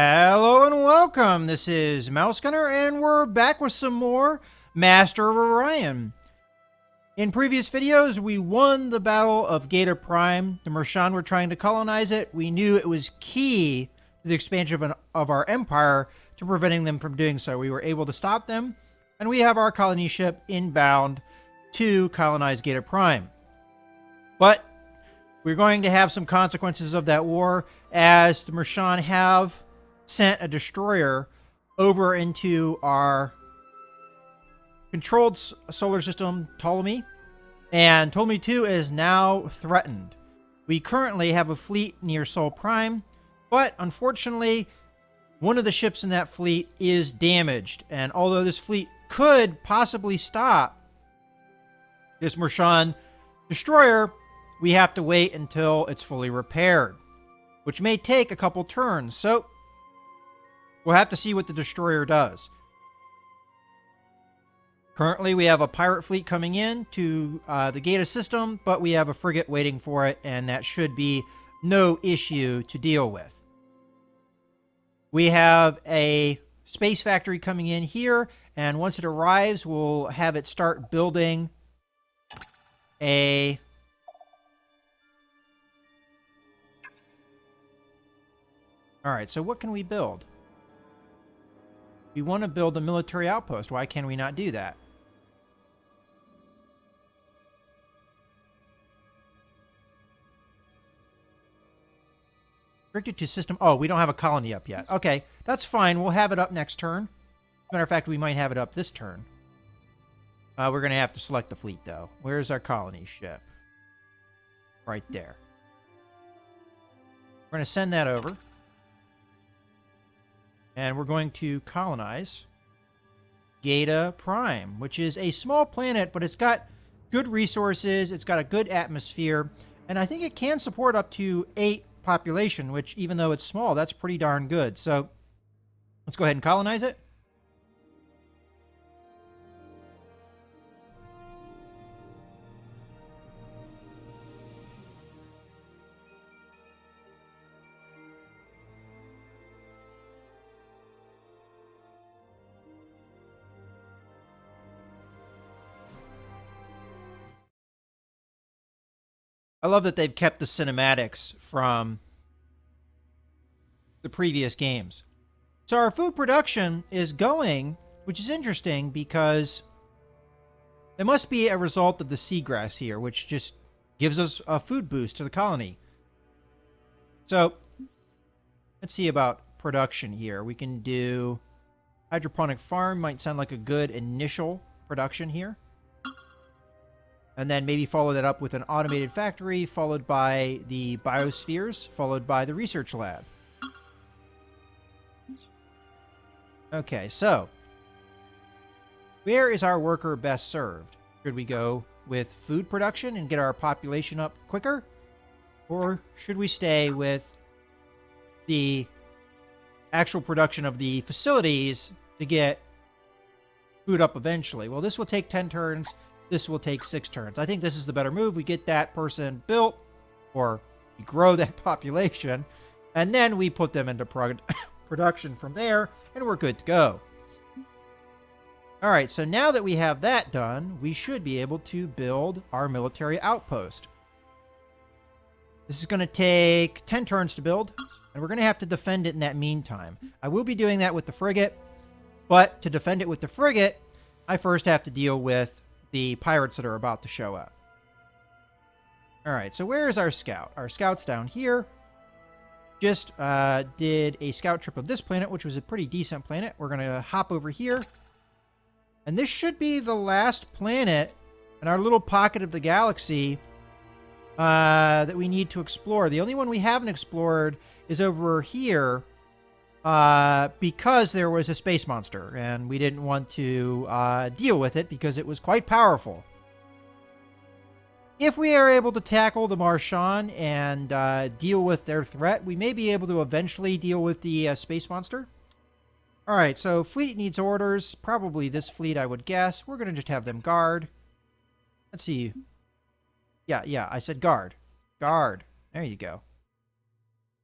Hello and welcome. This is Mouse Gunner, and we're back with some more Master of Orion. In previous videos, we won the Battle of Geta Prime. The Mershan were trying to colonize it. We knew it was key to the expansion of our empire to preventing them from doing so. We were able to stop them, and we have our colony ship inbound to colonize Geta Prime. But we're going to have some consequences of that war, as the Mershan have sent a destroyer over into our controlled solar system, Ptolemy, and Ptolemy 2 is now threatened. We currently have a fleet near Sol Prime, but unfortunately, one of the ships in that fleet is damaged, and although this fleet could possibly stop this Mershan destroyer, we have to wait until it's fully repaired, which may take a couple turns, so we'll have to see what the destroyer does. Currently, we have a pirate fleet coming in to the Geta system, but we have a frigate waiting for it, and that should be no issue to deal with. We have a space factory coming in here, and once it arrives, we'll have it start building a... Alright, so what can we build? We want to build a military outpost. Why can we not do that? Restricted to system... Oh, we don't have a colony up yet. Okay, that's fine. We'll have it up next turn. Matter of fact, we might have it up this turn. We're going to have to select the fleet, though. Where's our colony ship? Right there. We're going to send that over. And we're going to colonize Geta Prime, which is a small planet, but it's got good resources, it's got a good atmosphere, and I think it can support up to 8 population, which, even though it's small, that's pretty darn good. So, let's go ahead and colonize it. I love that they've kept the cinematics from the previous games. So our food production is going, which is interesting because it must be a result of the seagrass here, which just gives us a food boost to the colony. So let's see about production here. We can do hydroponic farm, might sound like a good initial production here. And then maybe follow that up with an automated factory, followed by the biospheres, followed by the research lab. Okay, so where is our worker best served? Should we go with food production and get our population up quicker? Or should we stay with the actual production of the facilities to get food up eventually? Well, this will take 10 turns. This will take 6 turns. I think this is the better move. We get that person built, or we grow that population, and then we put them into production from there, and we're good to go. Alright, so now that we have that done, we should be able to build our military outpost. This is going to take 10 turns to build, and we're going to have to defend it in that meantime. I will be doing that with the frigate, but to defend it with the frigate, I first have to deal with the pirates that are about to show up. Alright, so where is our scout? Our scout's down here. Just did a scout trip of this planet, which was a pretty decent planet. We're going to hop over here. And this should be the last planet in our little pocket of the galaxy that we need to explore. The only one we haven't explored is over here, because there was a space monster, and we didn't want to deal with it because it was quite powerful. If we are able to tackle the Mershan and deal with their threat, we may be able to eventually deal with the space monster. Alright, so fleet needs orders. Probably this fleet, I would guess. We're going to just have them guard. Let's see. Yeah, I said guard. Guard. There you go.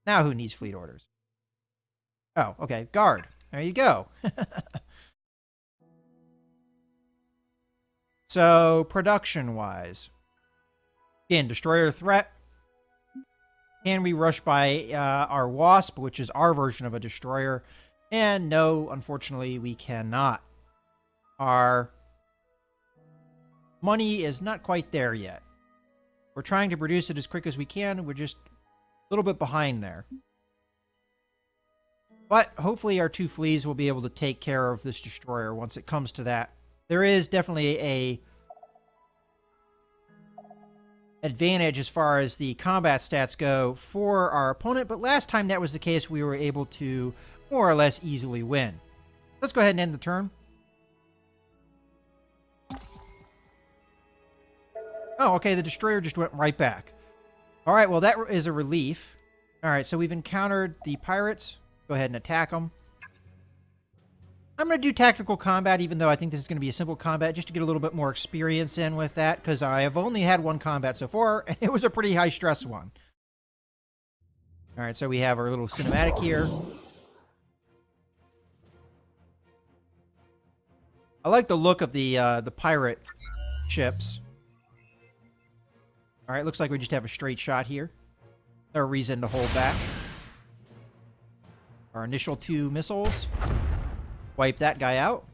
Now who needs fleet orders? Oh, okay. Guard. There you go. So, production-wise. Again, destroyer threat. Can we rush by our Wasp, which is our version of a destroyer? And no, unfortunately, we cannot. Our money is not quite there yet. We're trying to produce it as quick as we can. We're just a little bit behind there. But hopefully our 2 fleas will be able to take care of this destroyer once it comes to that. There is definitely a advantage as far as the combat stats go for our opponent, but last time that was the case, we were able to more or less easily win. Let's go ahead and end the turn. Oh, okay, the destroyer just went right back. All right, well, that is a relief. All right, so we've encountered the pirates. Go ahead and attack them. I'm going to do tactical combat, even though I think this is going to be a simple combat, just to get a little bit more experience in with that, because I have only had 1 combat so far, and it was a pretty high-stress one. All right, so we have our little cinematic here. I like the look of the pirate ships. All right, looks like we just have a straight shot here. No reason to hold back. Our initial 2 missiles. Wipe that guy out.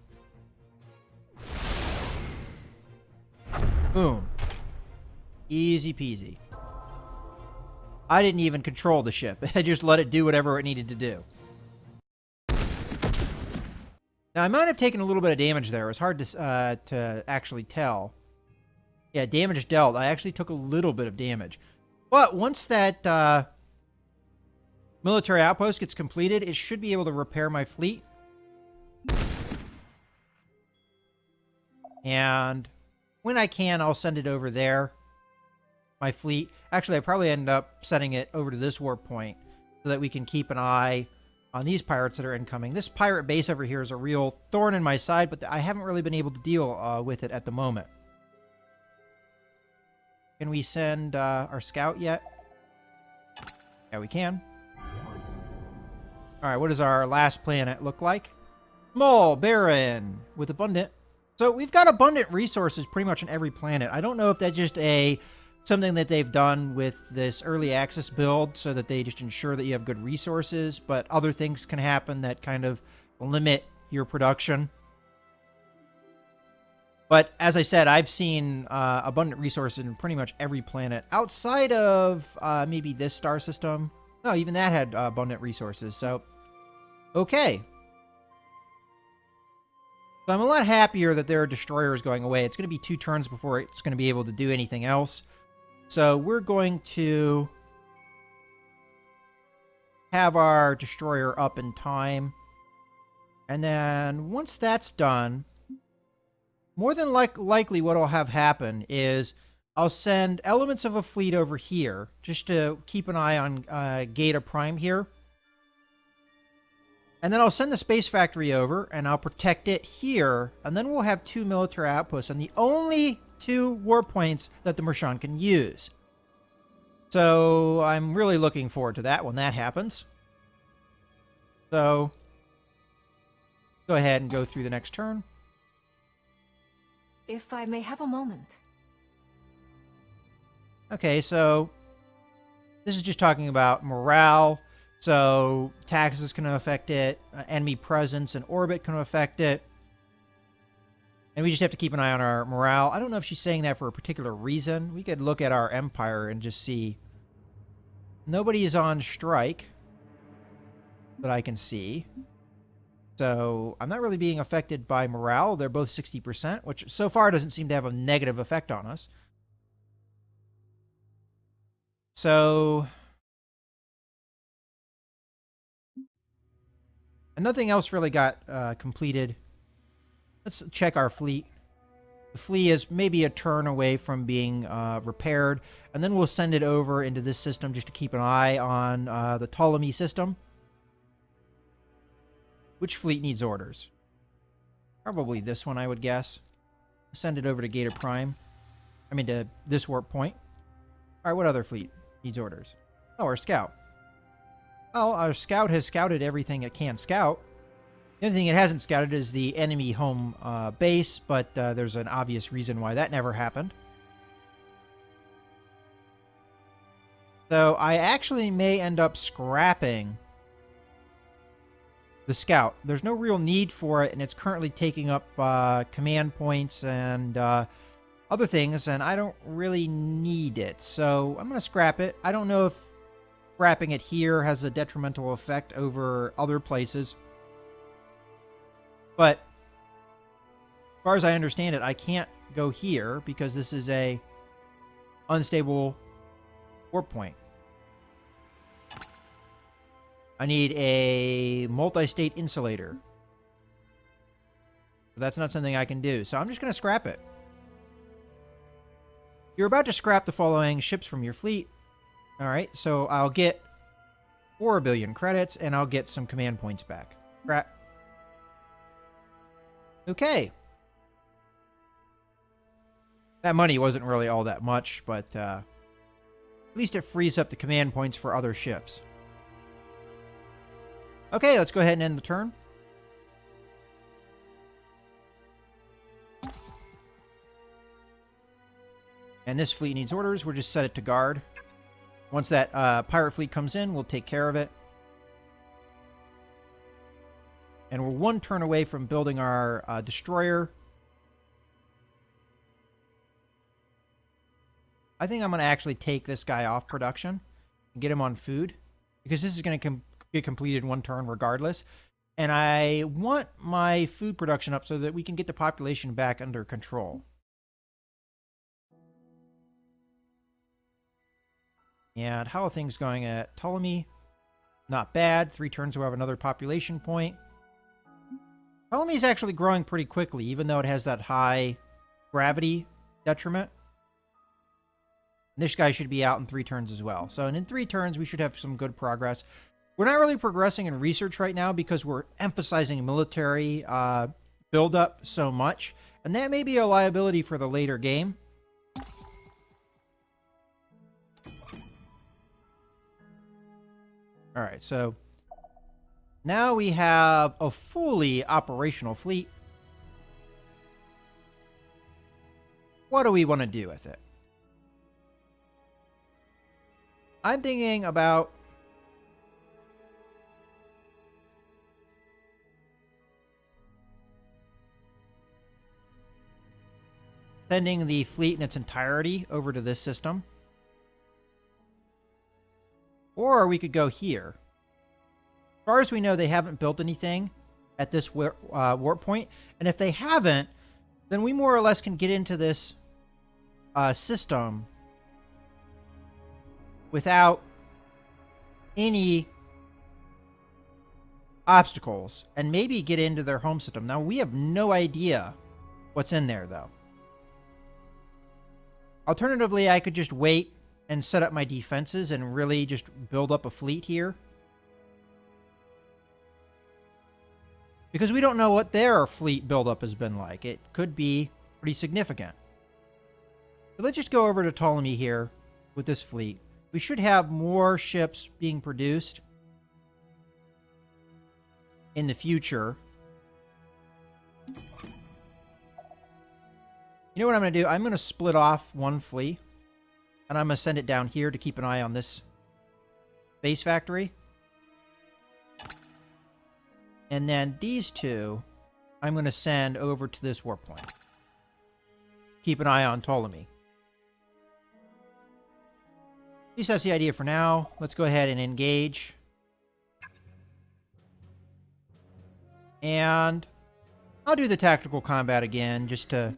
Boom. Easy peasy. I didn't even control the ship. I just let it do whatever it needed to do. Now, I might have taken a little bit of damage there. It was hard to actually tell. Yeah, damage dealt. I actually took a little bit of damage. But once that military outpost gets completed, it should be able to repair my fleet. And when I can, I'll send it over there. My fleet. Actually, I probably end up sending it over to this warp point so that we can keep an eye on these pirates that are incoming. This pirate base over here is a real thorn in my side, but I haven't really been able to deal with it at the moment. Can we send our scout yet? Yeah, we can. All right, what does our last planet look like? Small, barren, with abundant. So we've got abundant resources pretty much on every planet. I don't know if that's just something that they've done with this early access build so that they just ensure that you have good resources, but other things can happen that kind of limit your production. But as I said, I've seen abundant resources in pretty much every planet outside of maybe this star system. No, even that had abundant resources. So, okay. So I'm a lot happier that there are destroyers going away. It's going to be 2 turns before it's going to be able to do anything else. So we're going to have our destroyer up in time. And then once that's done, more than likely what will have happen is I'll send elements of a fleet over here just to keep an eye on Geta Prime here. And then I'll send the space factory over, and I'll protect it here. And then we'll have 2 military outposts, and the only 2 war points that the Merchant can use. So I'm really looking forward to that when that happens. So go ahead and go through the next turn. If I may have a moment. Okay, so this is just talking about morale. So taxes can affect it, enemy presence and orbit can affect it. And we just have to keep an eye on our morale. I don't know if she's saying that for a particular reason. We could look at our empire and just see. Nobody is on strike that I can see. So I'm not really being affected by morale. They're both 60%, which so far doesn't seem to have a negative effect on us. So and nothing else really got completed. Let's check our fleet. The fleet is maybe a turn away from being repaired, and then we'll send it over into this system just to keep an eye on the Ptolemy system. Which fleet needs orders? Probably this one, I would guess. Send it over to Geta Prime. I mean, to this warp point. All right, what other fleet needs orders? Oh, our scout. Well, our scout has scouted everything it can scout. The only thing it hasn't scouted is the enemy home base, but there's an obvious reason why that never happened. So I actually may end up scrapping the scout. There's no real need for it, and it's currently taking up command points and other things, and I don't really need it. So I'm going to scrap it. I don't know if scrapping it here has a detrimental effect over other places. But as far as I understand it, I can't go here because this is a unstable warp point. I need a multi-state insulator. That's not something I can do, so I'm just going to scrap it. You're about to scrap the following ships from your fleet. All right, so I'll get 4 billion credits, and I'll get some command points back. Scrap. Okay. That money wasn't really all that much, but at least it frees up the command points for other ships. Okay, let's go ahead and end the turn. And this fleet needs orders. We'll just set it to guard. Once that pirate fleet comes in, we'll take care of it. And we're 1 turn away from building our destroyer. I think I'm going to actually take this guy off production and get him on food, because this is going to get completed in 1 turn regardless. And I want my food production up so that we can get the population back under control. And how are things going at Ptolemy? Not bad. 3 turns we'll have another population point. Ptolemy is actually growing pretty quickly, even though it has that high gravity detriment. And this guy should be out in 3 turns as well. So in 3 turns, we should have some good progress. We're not really progressing in research right now because we're emphasizing military buildup so much. And that may be a liability for the later game. All right, so now we have a fully operational fleet. What do we want to do with it? I'm thinking about sending the fleet in its entirety over to this system. Or we could go here. As far as we know, they haven't built anything at this warp point. And if they haven't, then we more or less can get into this system without any obstacles and maybe get into their home system. Now, we have no idea what's in there, though. Alternatively, I could just wait and set up my defenses and really just build up a fleet here. Because we don't know what their fleet buildup has been like. It could be pretty significant. So let's just go over to Ptolemy here with this fleet. We should have more ships being produced in the future. You know what I'm going to do? I'm going to split off 1 fleet. And I'm going to send it down here to keep an eye on this base factory. And then these 2, I'm going to send over to this warp point. Keep an eye on Ptolemy. At least that's the idea for now. Let's go ahead and engage. And I'll do the tactical combat again just to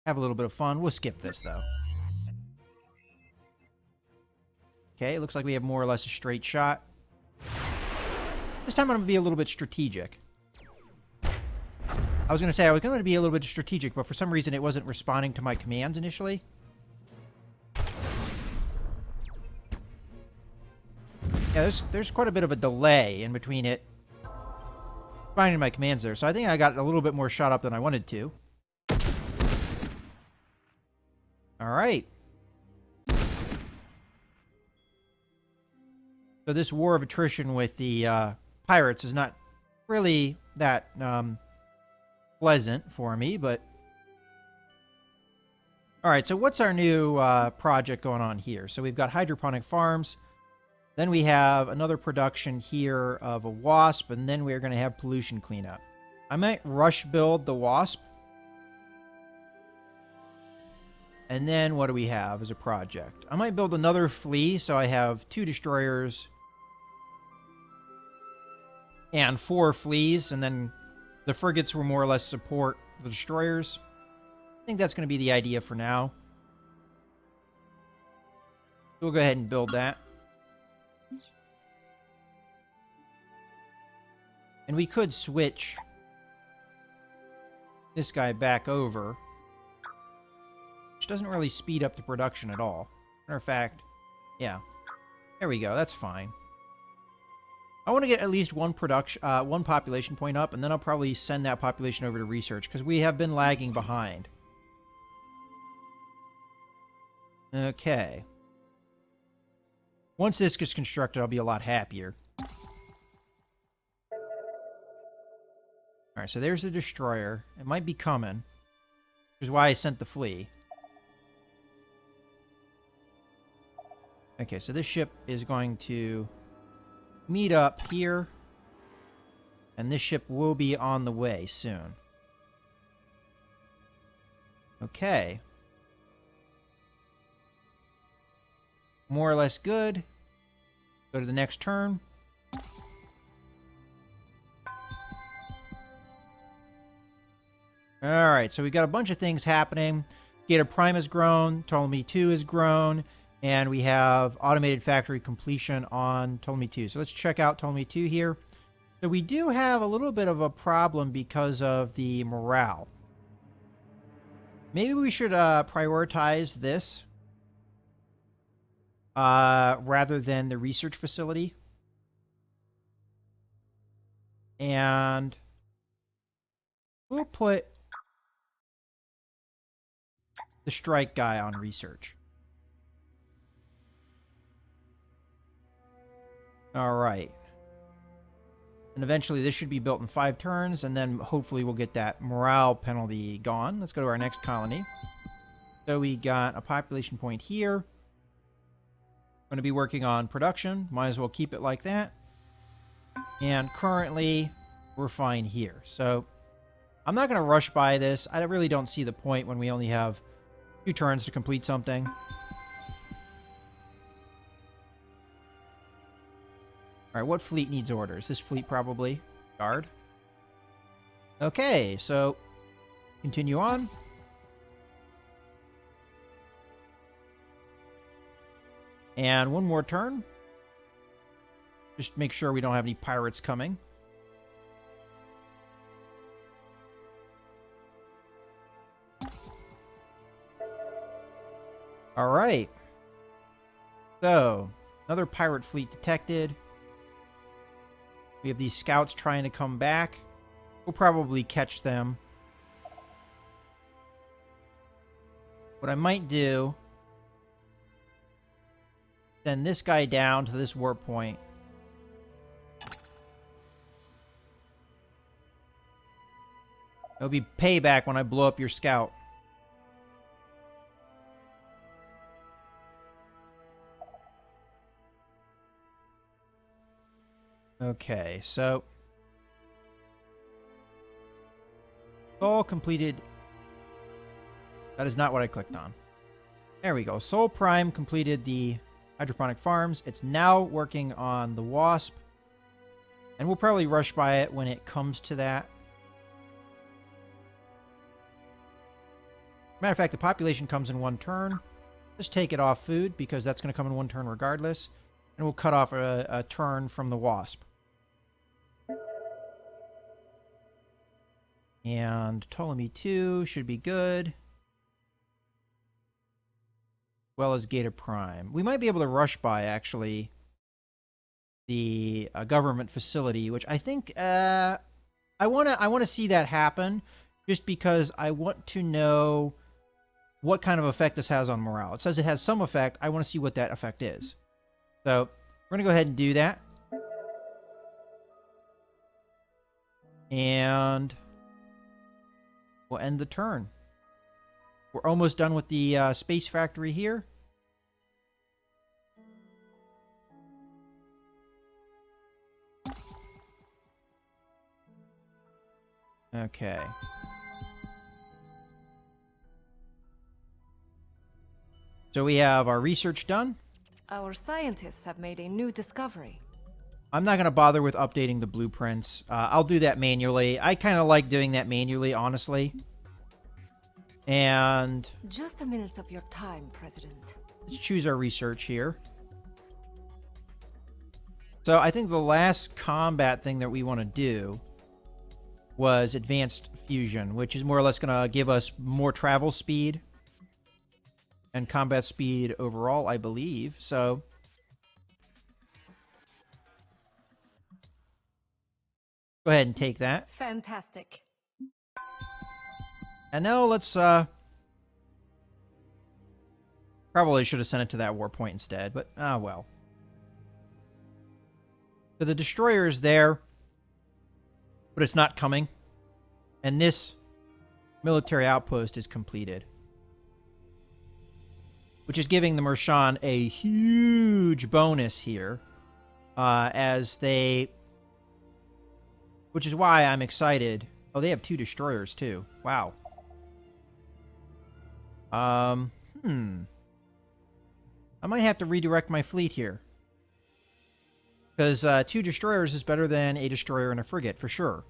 have a little bit of fun. We'll skip this, though. Okay, it looks like we have more or less a straight shot. This time I'm going to be a little bit strategic. I was going to say I was going to be a little bit strategic, but for some reason it wasn't responding to my commands initially. Yeah, there's quite a bit of a delay in between it finding my commands there. So I think I got a little bit more shot up than I wanted to. All right. So this war of attrition with the pirates is not really that pleasant for me, but... Alright, so what's our new project going on here? So we've got hydroponic farms. Then we have another production here of a wasp, and then we're going to have pollution cleanup. I might rush build the wasp. And then what do we have as a project? I might build another flea, so I have 2 destroyers and 4 fleas, and then the frigates will more or less support the destroyers. I think that's going to be the idea for now. We'll go ahead and build that. And we could switch this guy back over, which doesn't really speed up the production at all. Matter of fact, yeah. There we go, that's fine. I want to get at least one population point up, and then I'll probably send that population over to research, because we have been lagging behind. Okay. Once this gets constructed, I'll be a lot happier. Alright, so there's the destroyer. It might be coming, which is why I sent the flea. Okay, so this ship is going to meet up here, and this ship will be on the way soon. Okay. More or less good. Go to the next turn. Alright, so we've got a bunch of things happening. Gator Prime has grown, Ptolemy 2 has grown, and we have automated factory completion on Ptolemy 2. So let's check out Ptolemy 2 here. So we do have a little bit of a problem because of the morale. Maybe we should prioritize this rather than the research facility. And we'll put the strike guy on research. Alright. And eventually this should be built in 5 turns, and then hopefully we'll get that morale penalty gone. Let's go to our next colony. So we got a population point here. Going to be working on production. Might as well keep it like that. And currently, we're fine here. So, I'm not going to rush by this. I really don't see the point when we only have 2 turns to complete something. Alright, what fleet needs orders? This fleet probably. Guard. Okay, so continue on. And one more turn. Just make sure we don't have any pirates coming. Alright. So, another pirate fleet detected. We have these scouts trying to come back. We'll probably catch them. What I might do... send this guy down to this warp point. It'll be payback when I blow up your scout. Okay, so... Soul completed... That is not what I clicked on. There we go. Soul Prime completed the hydroponic farms. It's now working on the Wasp. And we'll probably rush by it when it comes to that. Matter of fact, the population comes in 1 turn. Just take it off food, because that's going to come in 1 turn regardless. And we'll cut off a turn from the Wasp. And Ptolemy 2 should be good. Well as Gator Prime. We might be able to rush by, actually, the government facility, which I think I want to see that happen, just because I want to know what kind of effect this has on morale. It says it has some effect. I want to see what that effect is. So We're going to go ahead and do that. And we'll end the turn. We're almost done with the space factory here. Okay. So we have our research done. Our scientists have made a new discovery. I'm not going to bother with updating the blueprints. I'll do that manually. I kind of like doing that manually, honestly. And Just a minute of your time, President. let's choose our research here. So I think the last combat thing that we want to do was advanced fusion, which is more or less going to give us more travel speed and combat speed overall, I believe. So go ahead and take that. Fantastic. And now let's probably should have sent it to that war point instead, but well. So the destroyer is there, but it's not coming. And this military outpost is completed, which is giving the Mershan a huge bonus here, which is why I'm excited. Oh, they have 2 destroyers too. Wow. I might have to redirect my fleet here, because 2 destroyers is better than a destroyer and a frigate for sure.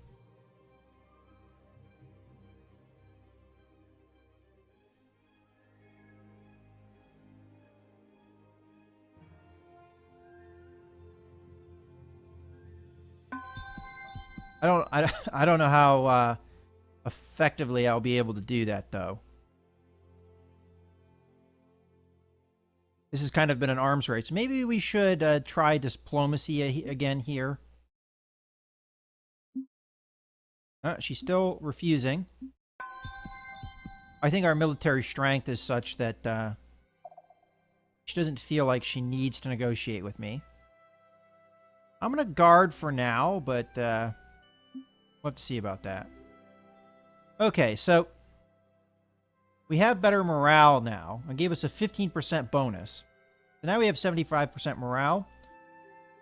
I don't know how effectively I'll be able to do that, though. This has kind of been an arms race. Maybe we should try diplomacy again here. She's still refusing. I think our military strength is such that she doesn't feel like she needs to negotiate with me. I'm going to guard for now, but we'll have to see about that. Okay, so we have better morale now. It gave us a 15% bonus. So now we have 75% morale.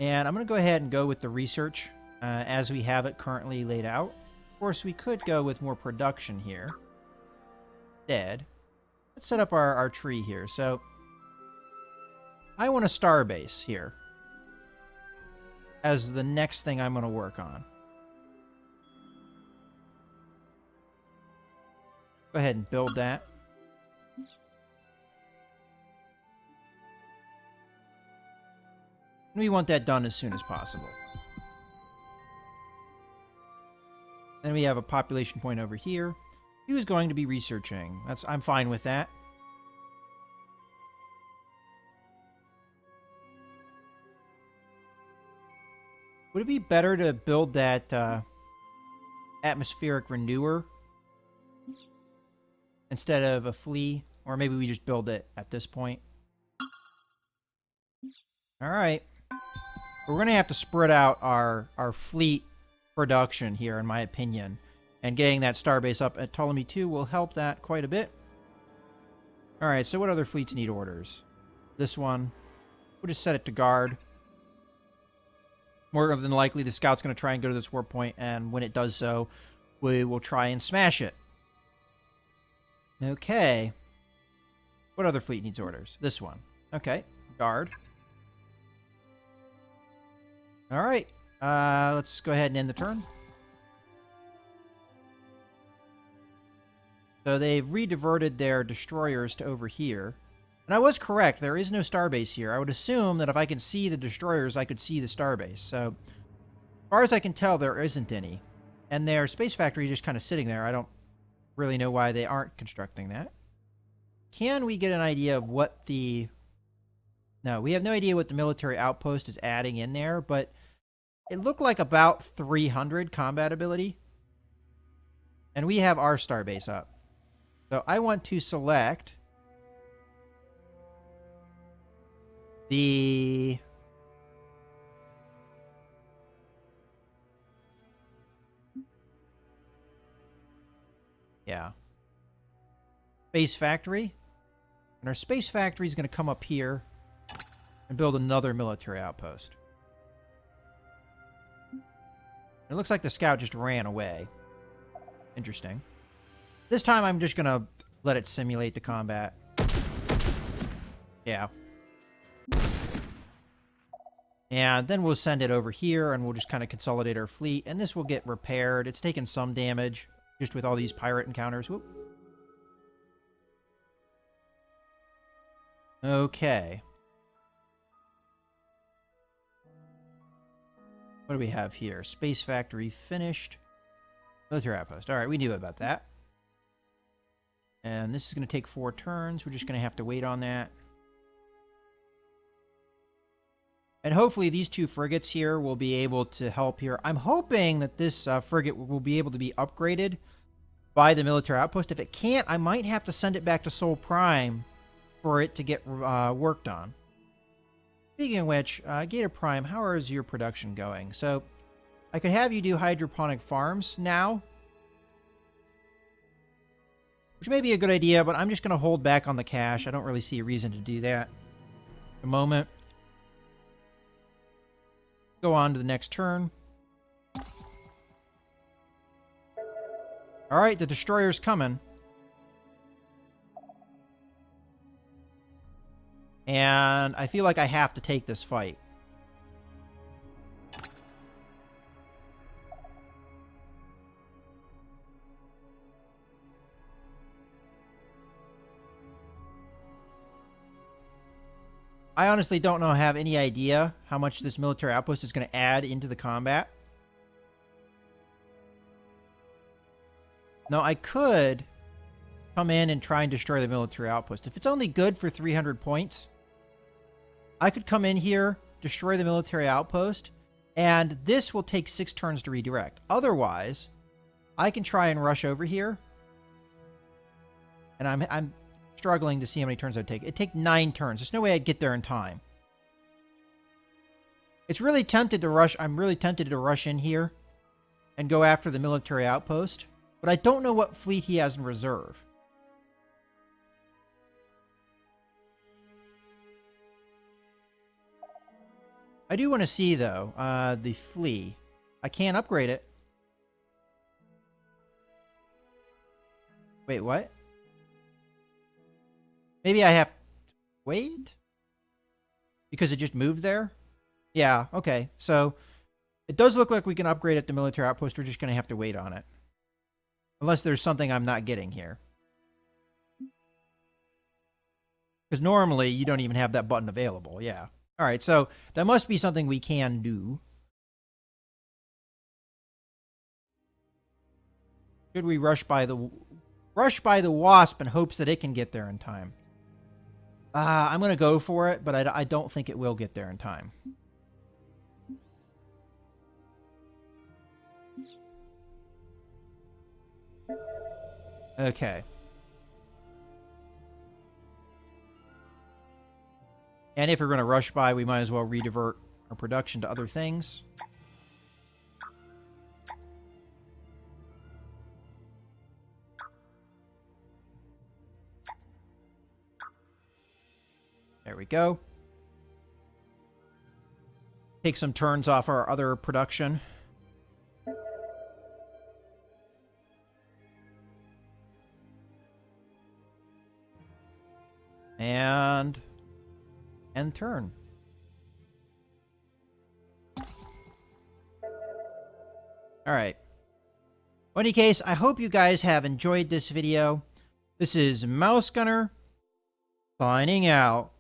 And I'm going to go ahead and go with the research as we have it currently laid out. Of course, we could go with more production here. Let's set up our tree here. So I want a star base here as the next thing I'm going to work on. Go ahead and build that. And we want that done as soon as possible. Then we have a population point over here. Who's going to be researching? I'm fine with that. Would it be better to build that atmospheric renewer instead of a flea? Or maybe we just build it at this point. Alright. We're going to have to spread out our fleet production here, in my opinion. And getting that starbase up at Ptolemy 2 will help that quite a bit. Alright, so what other fleets need orders? This one. We'll just set it to guard. More than likely, the scout's going to try and go to this warp point, and when it does so, we will try and smash it. Okay. What other fleet needs orders? This one. Okay. Guard. Alright. Let's go ahead and end the turn. So they've rediverted their destroyers to over here. And I was correct. There is no starbase here. I would assume that if I can see the destroyers, I could see the starbase. So, as far as I can tell, there isn't any. And their space factory is just kind of sitting there. I don't really know why they aren't constructing that. Can we get an idea of what the... No, we have no idea what the military outpost is adding in there, but it looked like about 300 combat ability. And we have our starbase up. So I want to select the Yeah. Space factory. And our space factory is going to come up here and build another military outpost. It looks like the scout just ran away. Interesting. This time I'm just going to let it simulate the combat. Yeah. And then we'll send it over here and we'll just kind of consolidate our fleet. And this will get repaired. It's taken some damage just with all these pirate encounters. Whoop. Okay. What do we have here? Space factory finished. Military outpost. All right, we knew about that. And this is going to take 4 turns. We're just going to have to wait on that. And hopefully these 2 frigates here will be able to help here. I'm hoping that this frigate will be able to be upgraded by the military outpost. If it can't, I might have to send it back to Sol Prime for it to get worked on. Speaking of which, Gator Prime, how is your production going? So, I could have you do hydroponic farms now, which may be a good idea, but I'm just going to hold back on the cash. I don't really see a reason to do that at the moment. Go on to the next turn. Alright, the destroyer's coming. And I feel like I have to take this fight. I honestly don't have any idea how much this military outpost is going to add into the combat. No, I could come in and try and destroy the military outpost. If it's only good for 300 points, I could come in here, destroy the military outpost, and this will take 6 turns to redirect. Otherwise, I can try and rush over here. And I'm struggling to see how many turns I'd take. It'd take 9 turns. There's no way I'd get there in time. It's really tempted to rush. I'm really tempted to rush in here and go after the military outpost. But I don't know what fleet he has in reserve. I do want to see, though, the flea. I can't upgrade it. Wait, what? Maybe I have to wait? Because it just moved there? Yeah, okay. So, it does look like we can upgrade at the military outpost. We're just going to have to wait on it. Unless there's something I'm not getting here. Because normally, you don't even have that button available, yeah. Alright, so that must be something we can do. Should we rush by the Wasp in hopes that it can get there in time? I'm going to go for it, but I don't think it will get there in time. Okay. And if we're going to rush by, we might as well redivert our production to other things. There we go. Take some turns off our other production. And end turn. Alright. In any case, I hope you guys have enjoyed this video. This is Mouse Gunner signing out.